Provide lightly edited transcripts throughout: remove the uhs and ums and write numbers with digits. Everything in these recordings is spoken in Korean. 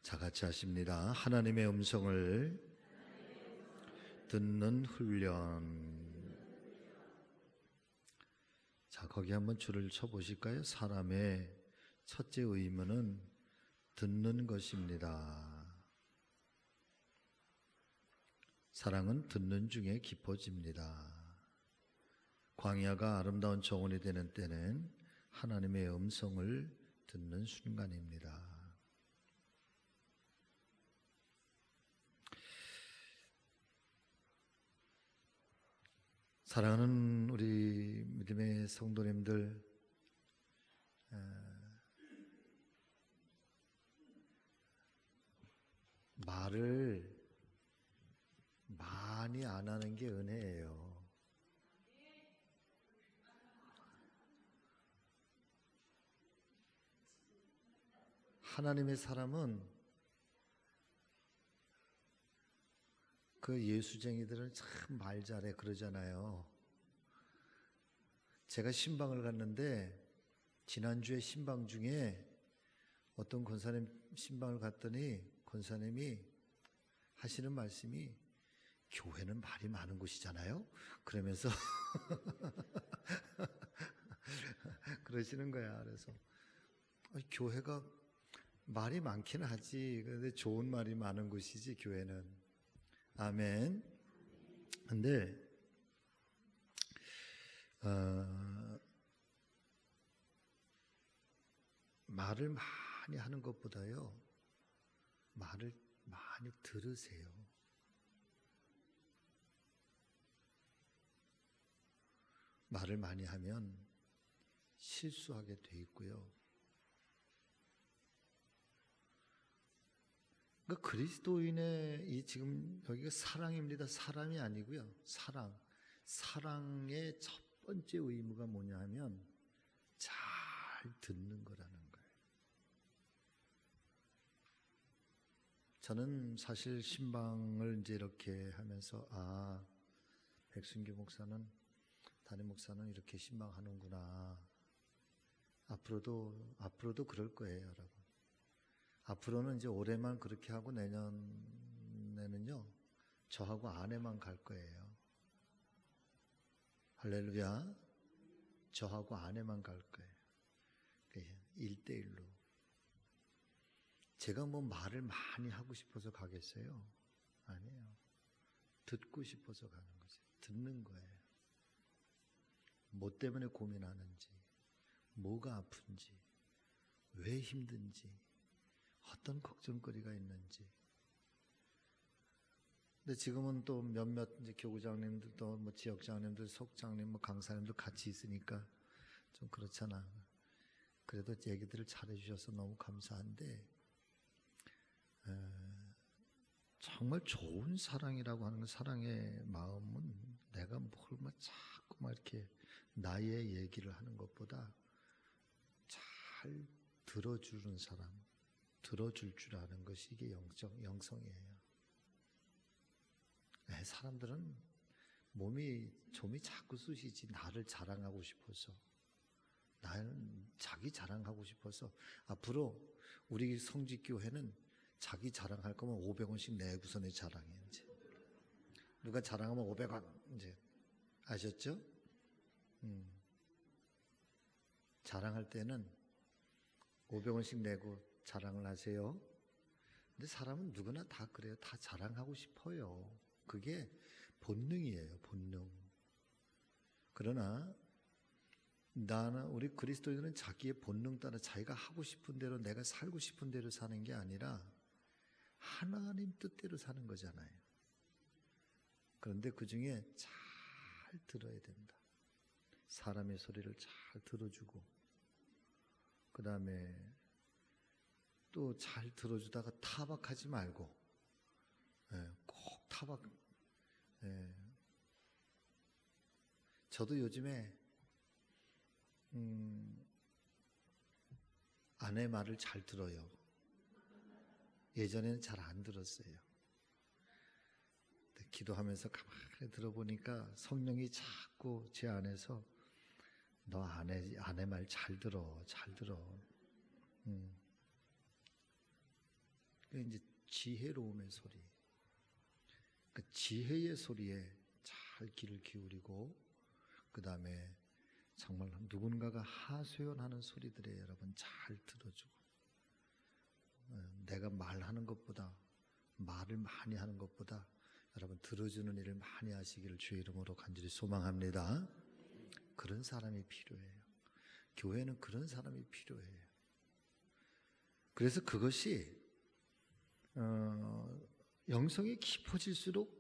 자, 같이 하십니다. 하나님의 음성을 듣는 훈련. 자, 거기 한번 줄을 쳐보실까요? 사람의 첫째 의무는 듣는 것입니다. 사랑은 듣는 중에 깊어집니다. 광야가 아름다운 정원이 되는 때는 하나님의 음성을 듣는 순간입니다. 사랑하는 우리 믿음의 성도님들, 말을 많이 안 하는 게 은혜예요. 하나님의 사람은 그 예수쟁이들은 참 말 잘해 그러잖아요. 제가 신방을 갔는데 지난주에 신방 중에 어떤 권사님 신방을 갔더니 권사님이 하시는 말씀이 교회는 말이 많은 곳이잖아요. 그러면서 그러시는 거야. 그래서 교회가 말이 많긴 하지. 그런데 좋은 말이 많은 곳이지 교회는. 아멘. 근데 말을 많이 하는 것보다요, 말을 많이 들으세요. 말을 많이 하면 실수하게 돼 있고요. 그러니까 그리스도인의 이 지금 여기가 사랑입니다. 사람이 아니고요. 사랑. 사랑의 첫 번째 의무가 뭐냐 하면 잘 듣는 거라는 거예요. 저는 사실 신방을 이제 이렇게 하면서 백순기 목사는, 담임 목사는 이렇게 신방하는구나. 앞으로도 그럴 거예요, 여러분. 앞으로는 이제 올해만 그렇게 하고 내년에는요, 저하고 아내만 갈 거예요. 할렐루야. 저하고 아내만 갈 거예요. 1대1로. 제가 뭐 말을 많이 하고 싶어서 가겠어요? 아니에요. 듣고 싶어서 가는 거지. 듣는 거예요. 뭐 때문에 고민하는지, 뭐가 아픈지, 왜 힘든지, 어떤 걱정거리가 있는지. 근데 지금은 또 몇몇 이제 교구장님들도 뭐 지역장님들, 속장님, 뭐 강사님들 같이 있으니까 좀 그렇잖아. 그래도 얘기들을 잘해주셔서 너무 감사한데, 정말 좋은 사랑이라고 하는 사랑의 마음은 내가 뭘 자꾸 이렇게 나의 얘기를 하는 것보다 잘 들어주는 사람, 들어줄 줄 아는 것이 이게 영성이에요. 사람들은 좀이 자꾸 쑤시지. 나를 자랑하고 싶어서. 나는 자기 자랑하고 싶어서. 앞으로 우리 성직교회는 자기 자랑할 거면 500원씩 내고서 내 자랑해. 이제 누가 자랑하면 500원 이제 아셨죠? 자랑할 때는 500원씩 내고 자랑을 하세요. 근데 사람은 누구나 다 그래요. 다 자랑하고 싶어요. 그게 본능이에요. 본능. 그러나 우리 그리스도인은 자기의 본능 따라 자기가 하고 싶은 대로, 내가 살고 싶은 대로 사는 게 아니라 하나님 뜻대로 사는 거잖아요. 그런데 그 중에 잘 들어야 된다. 사람의 소리를 잘 들어주고, 그 다음에 또 잘 들어주다가 타박하지 말고, 꼭 타박. 저도 요즘에 아내 말을 잘 들어요. 예전에는 잘 안 들었어요. 기도하면서 가만히 들어보니까 성령이 자꾸 제 안에서 너 아내 말 잘 들어, 잘 들어. 이제 지혜로움의 소리, 그 지혜의 소리에 잘 귀를 기울이고, 그 다음에 정말 누군가가 하소연하는 소리들에 여러분 잘 들어주고, 내가 말하는 것보다, 말을 많이 하는 것보다 여러분 들어주는 일을 많이 하시기를 주의 이름으로 간절히 소망합니다. 그런 사람이 필요해요. 교회는 그런 사람이 필요해요. 그래서 그것이 영성이 깊어질수록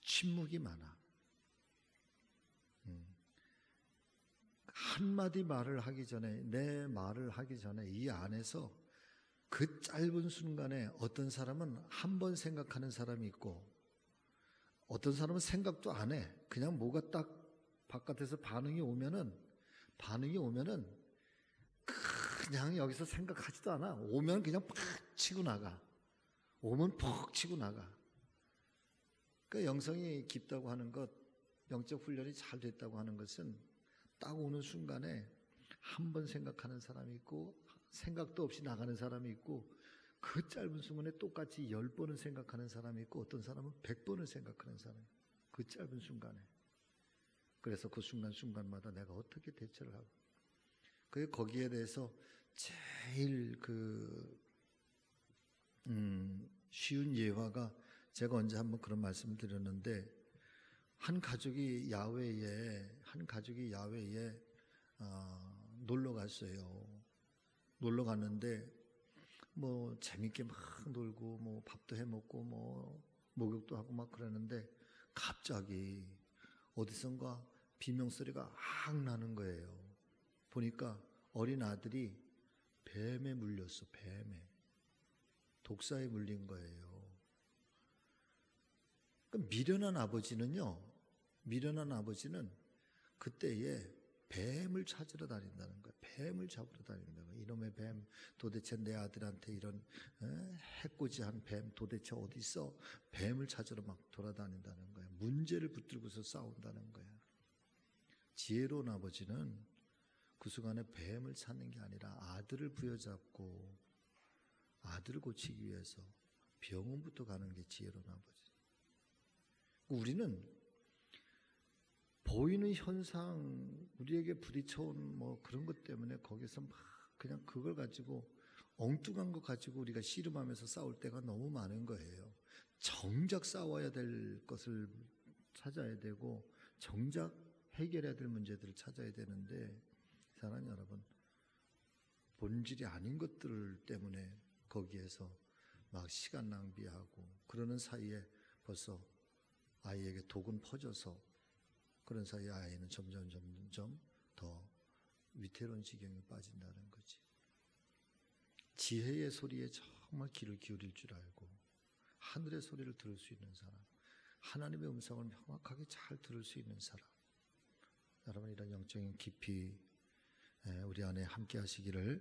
침묵이 많아. 한마디 말을 하기 전에, 내 말을 하기 전에 이 안에서 그 짧은 순간에 어떤 사람은 한 번 생각하는 사람이 있고, 어떤 사람은 생각도 안 해. 그냥 뭐가 딱 바깥에서 반응이 오면은 그냥 여기서 생각하지도 않아. 오면 그냥 팍 치고 나가. 오면 퍽 치고 나가. 그 영성이 깊다고 하는 것, 영적 훈련이 잘 됐다고 하는 것은 딱 오는 순간에 한 번 생각하는 사람이 있고, 생각도 없이 나가는 사람이 있고, 그 짧은 순간에 똑같이 10번은 생각하는 사람이 있고, 어떤 사람은 100번을 생각하는 사람이 있고, 그 짧은 순간에. 그래서 그 순간순간마다 내가 어떻게 대처를 하고, 거기에 대해서 제일 쉬운 예화가, 제가 언제 한번 그런 말씀을 드렸는데, 한 가족이 야외에 놀러 갔어요. 놀러 갔는데 뭐 재밌게 막 놀고 뭐 밥도 해 먹고 뭐 목욕도 하고 막 그러는데, 갑자기 어디선가 비명소리가 악 나는 거예요. 보니까 어린 아들이 뱀에 물렸어. 뱀에, 독사에 물린 거예요. 미련한 아버지는 그때에 뱀을 찾으러 다닌다는 거예요. 뱀을 잡으러 다닌다는 거예요. 이놈의 뱀, 도대체 내 아들한테 이런 해코지한 뱀 도대체 어디 있어? 뱀을 찾으러 막 돌아다닌다는 거예요. 문제를 붙들고서 싸운다는 거예요. 지혜로운 아버지는 그 순간에 뱀을 찾는 게 아니라 아들을 부여잡고 아들을 고치기 위해서 병원부터 가는 게 지혜로운 아버지. 우리는 보이는 현상, 우리에게 부딪혀온 뭐 그런 것 때문에 거기서 막 그냥 그걸 가지고, 엉뚱한 것 가지고 우리가 씨름하면서 싸울 때가 너무 많은 거예요. 정작 싸워야 될 것을 찾아야 되고, 정작 해결해야 될 문제들을 찾아야 되는데, 사랑하는 여러분, 본질이 아닌 것들 때문에 거기에서 막 시간 낭비하고, 그러는 사이에 벌써 아이에게 독은 퍼져서, 그런 사이에 아이는 점점 더 위태로운 지경에 빠진다는 거지. 지혜의 소리에 정말 귀를 기울일 줄 알고, 하늘의 소리를 들을 수 있는 사람, 하나님의 음성을 명확하게 잘 들을 수 있는 사람, 여러분 이런 영적인 깊이 우리 안에 함께 하시기를,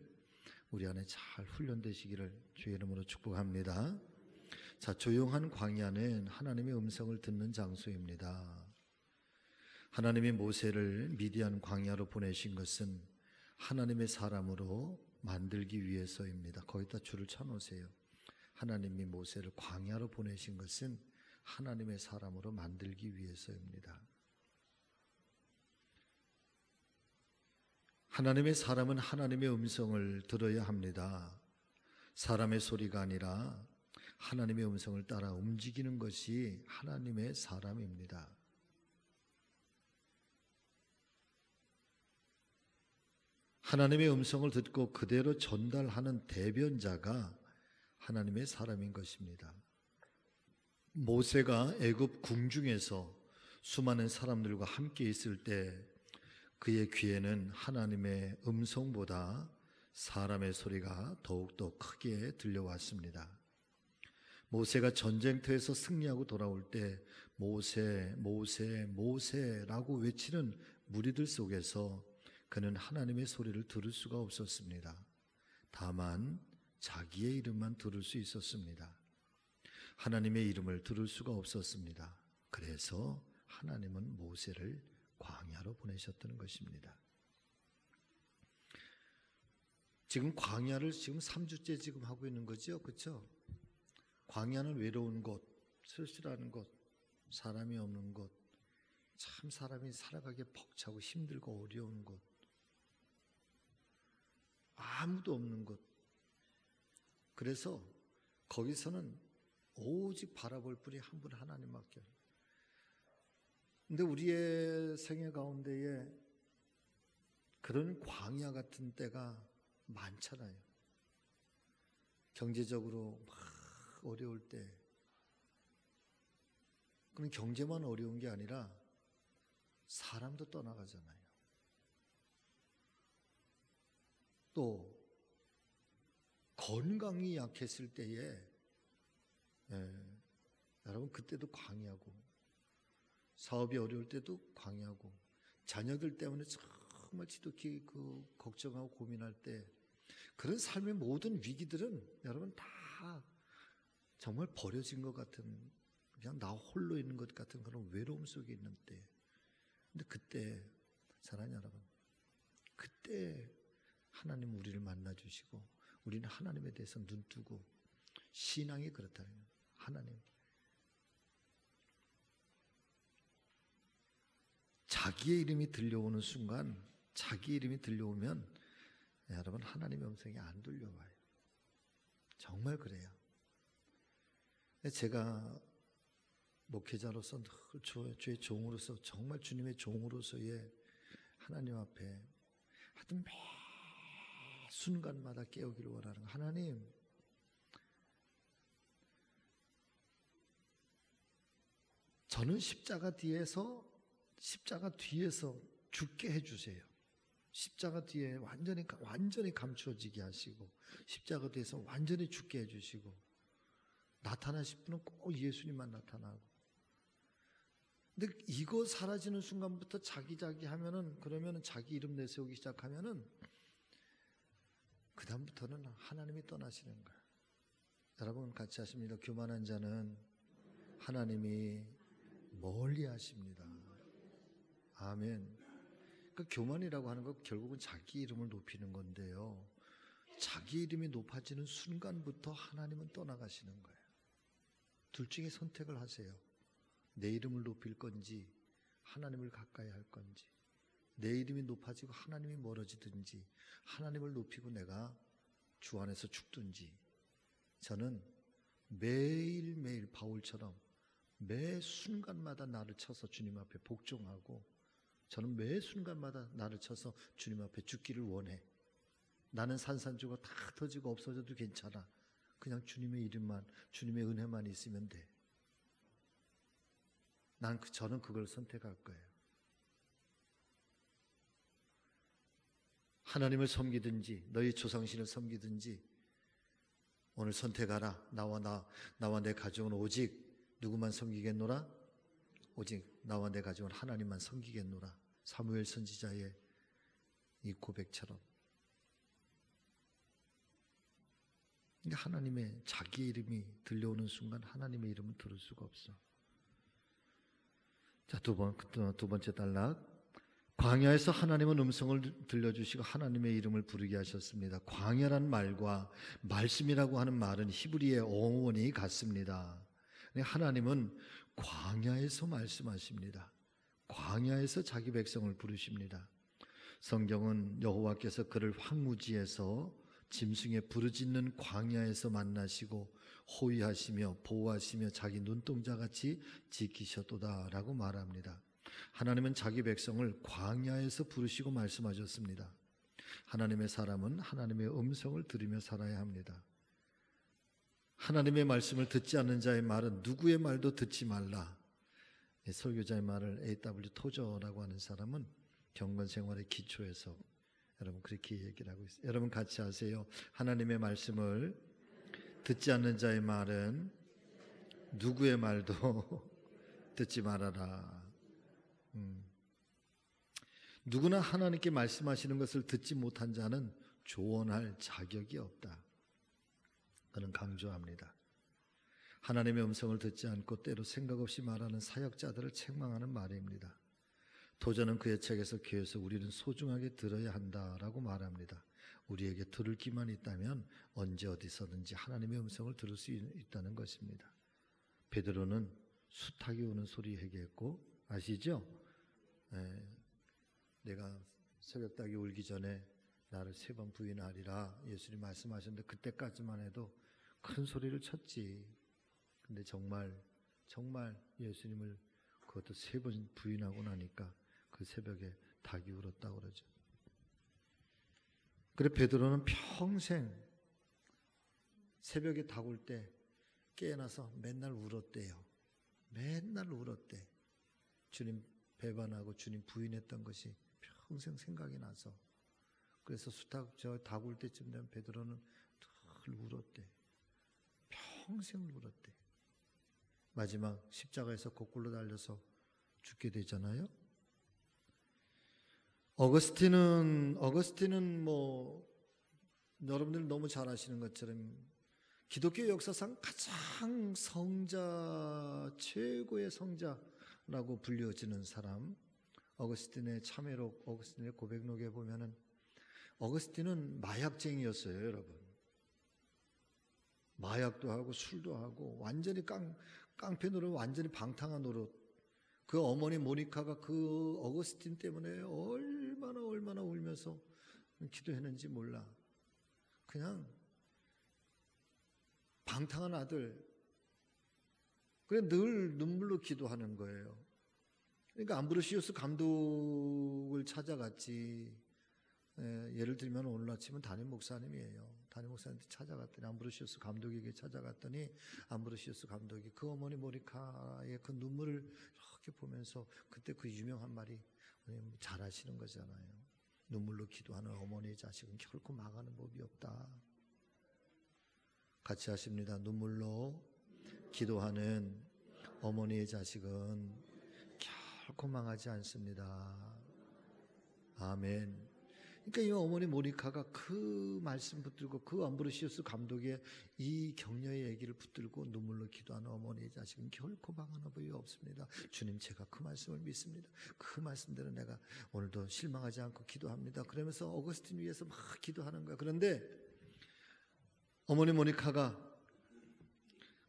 우리 안에 잘 훈련되시기를 주의 이름으로 축복합니다. 자, 조용한 광야는 하나님의 음성을 듣는 장소입니다. 하나님이 모세를 미디안 광야로 보내신 것은 하나님의 사람으로 만들기 위해서입니다. 거기다 줄을 쳐놓으세요. 하나님이 모세를 광야로 보내신 것은 하나님의 사람으로 만들기 위해서입니다. 하나님의 사람은 하나님의 음성을 들어야 합니다. 사람의 소리가 아니라 하나님의 음성을 따라 움직이는 것이 하나님의 사람입니다. 하나님의 음성을 듣고 그대로 전달하는 대변자가 하나님의 사람인 것입니다. 모세가 애굽 궁중에서 수많은 사람들과 함께 있을 때 그의 귀에는 하나님의 음성보다 사람의 소리가 더욱더 크게 들려왔습니다. 모세가 전쟁터에서 승리하고 돌아올 때 모세, 모세, 모세라고 외치는 무리들 속에서 그는 하나님의 소리를 들을 수가 없었습니다. 다만 자기의 이름만 들을 수 있었습니다. 하나님의 이름을 들을 수가 없었습니다. 그래서 하나님은 모세를 광야로 보내셨다는 것입니다. 지금 광야를 지금 3주째 지금 하고 있는 거죠. 그렇죠? 광야는 외로운 곳, 쓸쓸한 곳, 사람이 없는 곳, 참 사람이 살아가기 벅차고 힘들고 어려운 곳, 아무도 없는 곳. 그래서 거기서는 오직 바라볼 분이 한 분 하나님밖에. 근데 우리의 생애 가운데에 그런 광야 같은 때가 많잖아요. 경제적으로 막 어려울 때. 그럼 경제만 어려운 게 아니라 사람도 떠나가잖아요. 또 건강이 약했을 때에 여러분 그때도 광야고, 사업이 어려울 때도 광야고, 자녀들 때문에 정말 지독히 걱정하고 고민할 때, 그런 삶의 모든 위기들은 여러분 다 정말 버려진 것 같은, 그냥 나 홀로 있는 것 같은 그런 외로움 속에 있는 때. 근데 그때 사랑하는 여러분, 그때 하나님 우리를 만나 주시고 우리는 하나님에 대해서 눈뜨고, 신앙이 그렇다는 거예요. 하나님, 자기의 이름이 들려오는 순간, 자기 이름이 들려오면 여러분 하나님의 음성이 안 들려와요. 정말 그래요. 제가 목회자로서 늘 주의 종으로서, 정말 주님의 종으로서의 하나님 앞에 하여튼 매 순간마다 깨우기를 원하는, 하나님, 저는 십자가 뒤에서 죽게 해주세요. 십자가 뒤에 완전히 감추어지게 하시고, 십자가 뒤에서 완전히 죽게 해주시고, 나타나실 분은 꼭 예수님만 나타나고. 근데 이거 사라지는 순간부터 자기 하면은, 그러면은 자기 이름 내세우기 시작하면은 그 다음부터는 하나님이 떠나시는 거예요. 여러분 같이 하십니다. 교만한 자는 하나님이 멀리 하십니다. 아멘. 그 교만이라고 하는 건 결국은 자기 이름을 높이는 건데요, 자기 이름이 높아지는 순간부터 하나님은 떠나가시는 거예요. 둘 중에 선택을 하세요. 내 이름을 높일 건지 하나님을 가까이 할 건지. 내 이름이 높아지고 하나님이 멀어지든지, 하나님을 높이고 내가 주 안에서 죽든지. 저는 매일매일 바울처럼 매 순간마다 나를 쳐서 주님 앞에 복종하고, 저는 매 순간마다 나를 쳐서 주님 앞에 죽기를 원해. 나는 산산조각 다 터지고 없어져도 괜찮아. 그냥 주님의 이름만, 주님의 은혜만 있으면 돼. 저는 그걸 선택할 거예요. 하나님을 섬기든지 너희 조상신을 섬기든지 오늘 선택하라. 나와 내 가족은 오직 누구만 섬기겠노라? 오직 나와 내 가족은 하나님만 섬기겠노라. 사무엘 선지자의 이 고백처럼. 그러니까 하나님의 자기 이름이 들려오는 순간 하나님의 이름은 들을 수가 없어. 자, 두 번째 단락. 광야에서 하나님은 음성을 들려주시고 하나님의 이름을 부르게 하셨습니다. 광야란 말과 말씀이라고 하는 말은 히브리의 어원이 같습니다. 하나님은 광야에서 말씀하십니다. 광야에서 자기 백성을 부르십니다. 성경은 여호와께서 그를 황무지에서 짐승의 부르짖는 광야에서 만나시고 호위하시며 보호하시며 자기 눈동자같이 지키셨도다라고 말합니다. 하나님은 자기 백성을 광야에서 부르시고 말씀하셨습니다. 하나님의 사람은 하나님의 음성을 들으며 살아야 합니다. 하나님의 말씀을 듣지 않는 자의 말은 누구의 말도 듣지 말라. 설교자의 말을 A.W. 토저라고 하는 사람은 경건 생활의 기초에서 여러분 그렇게 얘기를 하고 있어요. 여러분 같이 하세요. 하나님의 말씀을 듣지 않는 자의 말은 누구의 말도 듣지 말아라. 누구나 하나님께 말씀하시는 것을 듣지 못한 자는 조언할 자격이 없다. 그는 강조합니다. 하나님의 음성을 듣지 않고 때로 생각 없이 말하는 사역자들을 책망하는 말입니다. 도저는 그의 책에서 귀해서 우리는 소중하게 들어야 한다라고 말합니다. 우리에게 들을 귀만 있다면 언제 어디서든지 하나님의 음성을 들을 수 있다는 것입니다. 베드로는 수탉이 우는 소리 회개했고, 아시죠? 내가 새벽닭이 울기 전에 나를 3번 부인하리라 예수님 말씀하셨는데 그때까지만 해도 큰 소리를 쳤지. 근데 정말 예수님을 그것도 3번 부인하고 나니까 그 새벽에 닭이 울었다고 그러죠. 그래 베드로는 평생 새벽에 닭 울 때 깨어나서 맨날 울었대요. 맨날 울었대. 주님 배반하고 주님 부인했던 것이 평생 생각이 나서. 그래서 닭 울 때쯤 되면 베드로는 늘 울었대. 평생 울었대. 마지막 십자가에서 거꾸로 달려서 죽게 되잖아요. 어거스틴은 뭐 여러분들 너무 잘 아시는 것처럼 기독교 역사상 가장 최고의 성자라고 불려지는 사람. 어거스틴의 참회록, 어거스틴의 고백록에 보면은 어거스틴은 마약쟁이였어요, 여러분. 마약도 하고 술도 하고 완전히 깡패 노릇, 완전히 방탕한 노릇. 그 어머니 모니카가 그 어거스틴 때문에 얼마나 울면서 기도했는지 몰라. 그냥 방탕한 아들. 그래 늘 눈물로 기도하는 거예요. 그러니까 암브로시우스 감독을 찾아갔지. 예를 들면 오늘 아침은 담임 목사님이에요. 담임 목사님한테 찾아갔더니 암브로시우스 감독에게 찾아갔더니 암브로시우스 감독이 그 어머니 모니카의 그 눈물을 이렇게 보면서 그때 그 유명한 말이 잘 아시는 거잖아요. 눈물로 기도하는 어머니의 자식은 결코 망하는 법이 없다. 같이 하십니다. 눈물로 기도하는 어머니의 자식은 결코 망하지 않습니다. 아멘. 그러니까 이 어머니 모니카가 그 말씀 붙들고 그 암브로시우스 감독의 이 격려의 얘기를 붙들고 눈물로 기도하는 어머니의 자식은 결코 망하는 법이 없습니다. 주님, 제가 그 말씀을 믿습니다. 그 말씀대로 내가 오늘도 실망하지 않고 기도합니다. 그러면서 어거스틴 위해서 막 기도하는 거야. 그런데 어머니 모니카가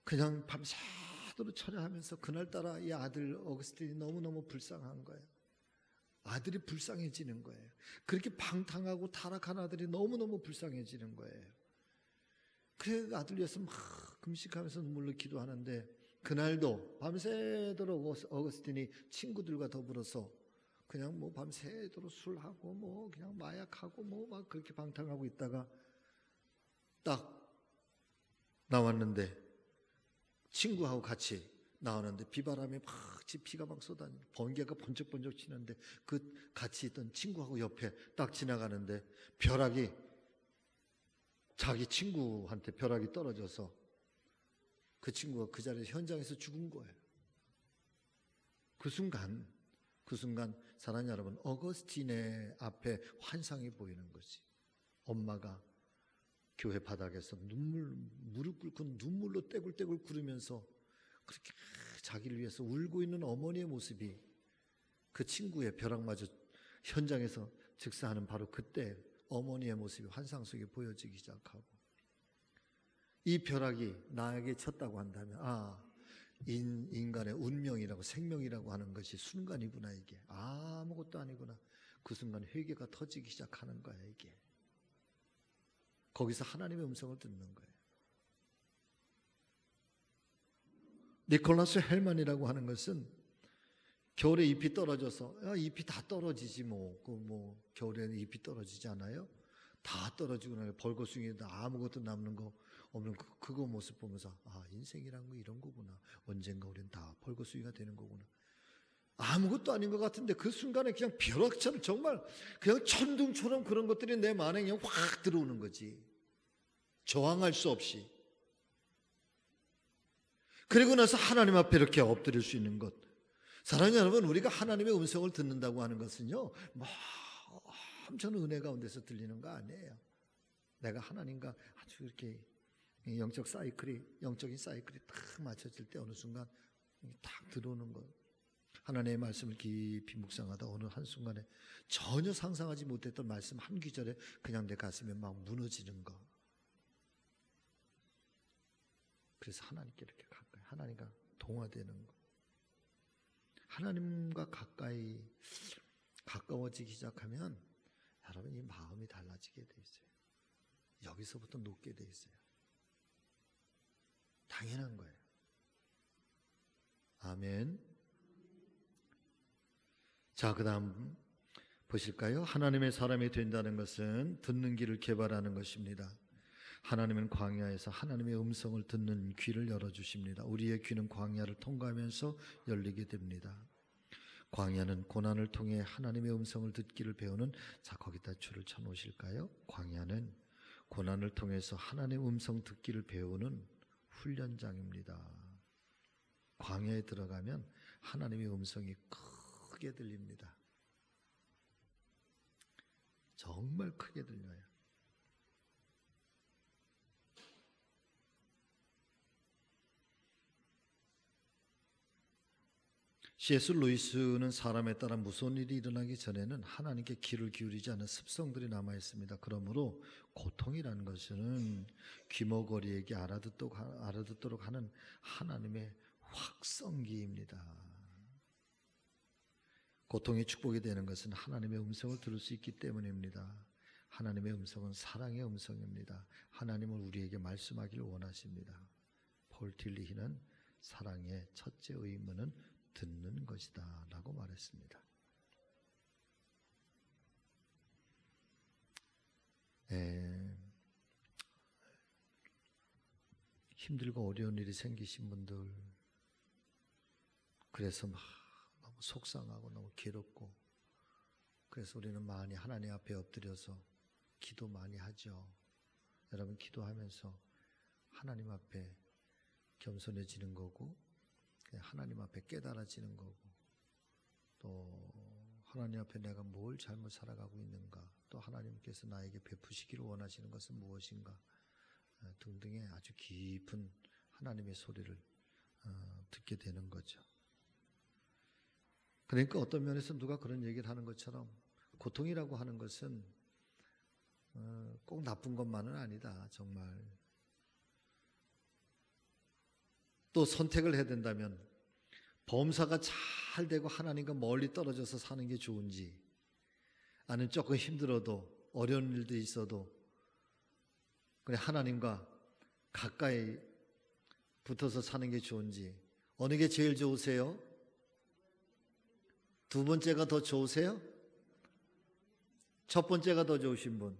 그냥 밤새도록 철야하면서 그날따라 이 아들 어거스틴이 너무너무 불쌍한 거예요. 아들이 불쌍해지는 거예요. 그렇게 방탕하고 타락한 아들이 너무너무 불쌍해지는 거예요. 그래 아들 위해서 막 금식하면서 눈물로 기도하는데 그날도 밤새도록 어거스틴이 친구들과 더불어서 그냥 뭐 밤새도록 술하고 뭐 그냥 마약하고 뭐 막 그렇게 방탕하고 있다가 딱 나왔는데 친구하고 같이 나오는데 비바람에 막 비가 막 쏟아지고 번개가 번쩍번쩍 치는데 그 같이 있던 친구하고 옆에 딱 지나가는데 벼락이 자기 친구한테 벼락이 떨어져서 그 친구가 그 자리에서 현장에서 죽은 거예요. 그 순간 사랑하는 여러분, 어거스틴의 앞에 환상이 보이는 거지. 엄마가 교회 바닥에서 무릎 꿇고 눈물로 떼굴떼굴 구르면서 그렇게 자기를 위해서 울고 있는 어머니의 모습이 그 친구의 벼락마저 현장에서 즉사하는 바로 그때 어머니의 모습이 환상 속에 보여지기 시작하고 이 벼락이 나에게 쳤다고 한다면 인간의 운명이라고 생명이라고 하는 것이 순간이구나. 이게 아무것도 아니구나. 그 순간 회개가 터지기 시작하는 거야. 이게 거기서 하나님의 음성을 듣는 거예요. 니콜라스 헬만이라고 하는 것은 겨울에 잎이 떨어져서 잎이 다 떨어지지 겨울에 잎이 떨어지지 않아요? 다 떨어지고 나면 벌거숭이도 아무것도 남는 거 없는 그거 모습 보면서 인생이란 거 이런 거구나. 언젠가 우리는 다 벌거숭이가 되는 거구나. 아무것도 아닌 것 같은데 그 순간에 그냥 벼락처럼 정말 그냥 천둥처럼 그런 것들이 내 만에 그냥 확 들어오는 거지. 저항할 수 없이. 그리고 나서 하나님 앞에 이렇게 엎드릴 수 있는 것. 사랑하는 여러분, 우리가 하나님의 음성을 듣는다고 하는 것은요, 엄청 은혜 가운데서 들리는 거 아니에요. 내가 하나님과 아주 이렇게 영적인 사이클이 딱 맞춰질 때 어느 순간 딱 들어오는 것. 하나님의 말씀을 깊이 묵상하다 어느 한순간에 전혀 상상하지 못했던 말씀 한 구절에 그냥 내 가슴에 막 무너지는 거. 그래서 하나님께 이렇게 가까이, 하나님과 동화되는 거. 하나님과 가까워지기 시작하면 여러분 이 마음이 달라지게 돼 있어요. 여기서부터 녹게 돼 있어요. 당연한 거예요. 아멘. 자, 그 다음 보실까요? 하나님의 사람이 된다는 것은 듣는 귀를 개발하는 것입니다. 하나님은 광야에서 하나님의 음성을 듣는 귀를 열어주십니다. 우리의 귀는 광야를 통과하면서 열리게 됩니다. 광야는 고난을 통해 하나님의 음성을 듣기를 배우는, 자, 거기다 줄을 쳐놓으실까요? 광야는 고난을 통해서 하나님의 음성 듣기를 배우는 훈련장입니다. 광야에 들어가면 하나님의 음성이 크게 들립니다. 정말 크게 들려요. C.S. 루이스는 사람에 따라 무서운 일이 일어나기 전에는 하나님께 귀를 기울이지 않은 습성들이 남아 있습니다. 그러므로 고통이라는 것은 귀머거리에게 알아듣도록 하는 하나님의 확성기입니다. 고통이 축복이 되는 것은 하나님의 음성을 들을 수 있기 때문입니다. 하나님의 음성은 사랑의 음성입니다. 하나님은 우리에게 말씀하기를 원하십니다. 폴 틸리히는 사랑의 첫째 의무는 듣는 것이다 라고 말했습니다. 힘들고 어려운 일이 생기신 분들, 그래서 막 너무 속상하고 너무 괴롭고, 그래서 우리는 많이 하나님 앞에 엎드려서 기도 많이 하죠. 여러분, 기도하면서 하나님 앞에 겸손해지는 거고, 하나님 앞에 깨달아지는 거고, 또 하나님 앞에 내가 뭘 잘못 살아가고 있는가, 또 하나님께서 나에게 베푸시기를 원하시는 것은 무엇인가 등등의 아주 깊은 하나님의 소리를 듣게 되는 거죠. 그러니까 어떤 면에서 누가 그런 얘기를 하는 것처럼 고통이라고 하는 것은 꼭 나쁜 것만은 아니다. 정말 또 선택을 해야 된다면 범사가 잘 되고 하나님과 멀리 떨어져서 사는 게 좋은지, 아니면 조금 힘들어도 어려운 일도 있어도 그래 하나님과 가까이 붙어서 사는 게 좋은지, 어느 게 제일 좋으세요? 두 번째가 더 좋으세요? 첫 번째가 더 좋으신 분?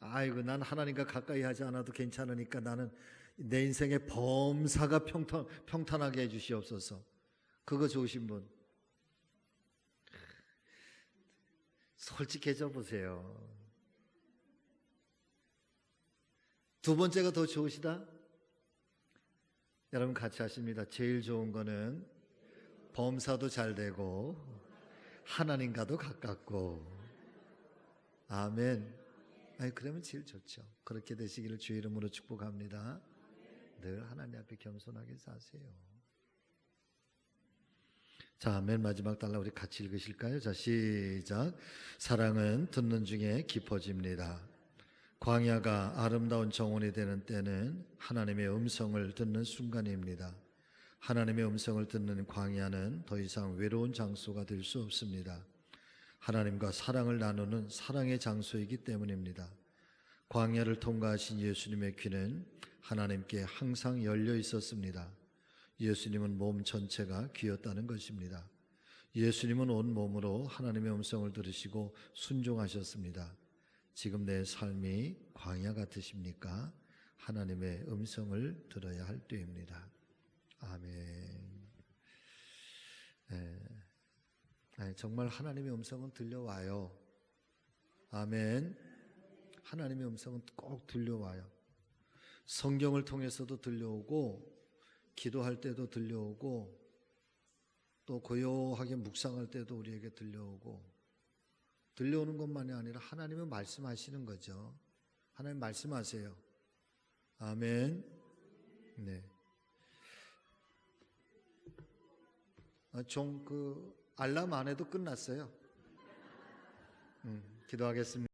아이고, 난 하나님과 가까이 하지 않아도 괜찮으니까 나는 내 인생의 범사가 평탄하게 해주시옵소서. 그거 좋으신 분? 솔직해져 보세요. 두 번째가 더 좋으시다? 여러분 같이 하십니다. 제일 좋은 거는 범사도 잘 되고 하나님과도 가깝고. 아멘. 아니, 그러면 제일 좋죠. 그렇게 되시기를 주의 이름으로 축복합니다. 늘 하나님 앞에 겸손하게 사세요. 자, 맨 마지막 달라 우리 같이 읽으실까요? 자, 시작. 사랑은 듣는 중에 깊어집니다. 광야가 아름다운 정원이 되는 때는 하나님의 음성을 듣는 순간입니다. 하나님의 음성을 듣는 광야는 더 이상 외로운 장소가 될 수 없습니다. 하나님과 사랑을 나누는 사랑의 장소이기 때문입니다. 광야를 통과하신 예수님의 귀는 하나님께 항상 열려 있었습니다. 예수님은 몸 전체가 귀였다는 것입니다. 예수님은 온 몸으로 하나님의 음성을 들으시고 순종하셨습니다. 지금 내 삶이 광야 같으십니까? 하나님의 음성을 들어야 할 때입니다. 아멘. 정말 하나님의 음성은 들려와요. 아멘. 하나님의 음성은 꼭 들려와요. 성경을 통해서도 들려오고, 기도할 때도 들려오고, 또 고요하게 묵상할 때도 우리에게 들려오고, 들려오는 것만이 아니라 하나님은 말씀하시는 거죠. 하나님 말씀하세요. 아멘. 네. 알람 안 해도 끝났어요. 기도하겠습니다.